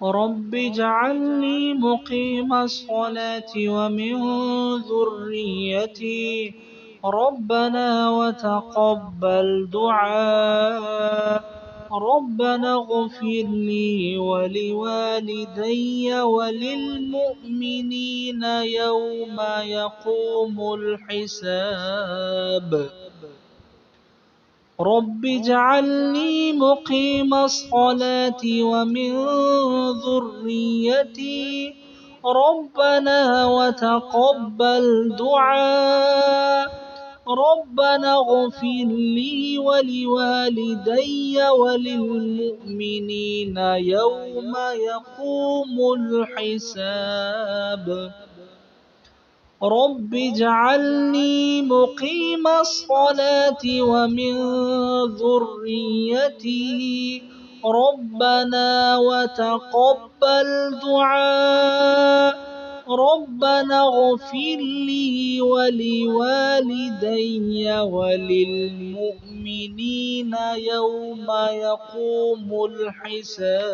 رب اجعلني مقيم الصلاة ومن ذريتي ربنا وتقبل دعاء ربنا اغفر لي ولوالدي وللمؤمنين يوم يقوم الحساب رب اجعلني مقيم الصلاة ومن ذريتي ربنا وتقبل دعاء ربنا اغفر لي ولوالدي وللمؤمنين يوم يقوم الحساب رب اجعلني مقيم الصلاة ومن ذريتي ربنا وتقبل دعاء ربنا اغفر لي ولوالدي وللمؤمنين يوم يقوم الحساب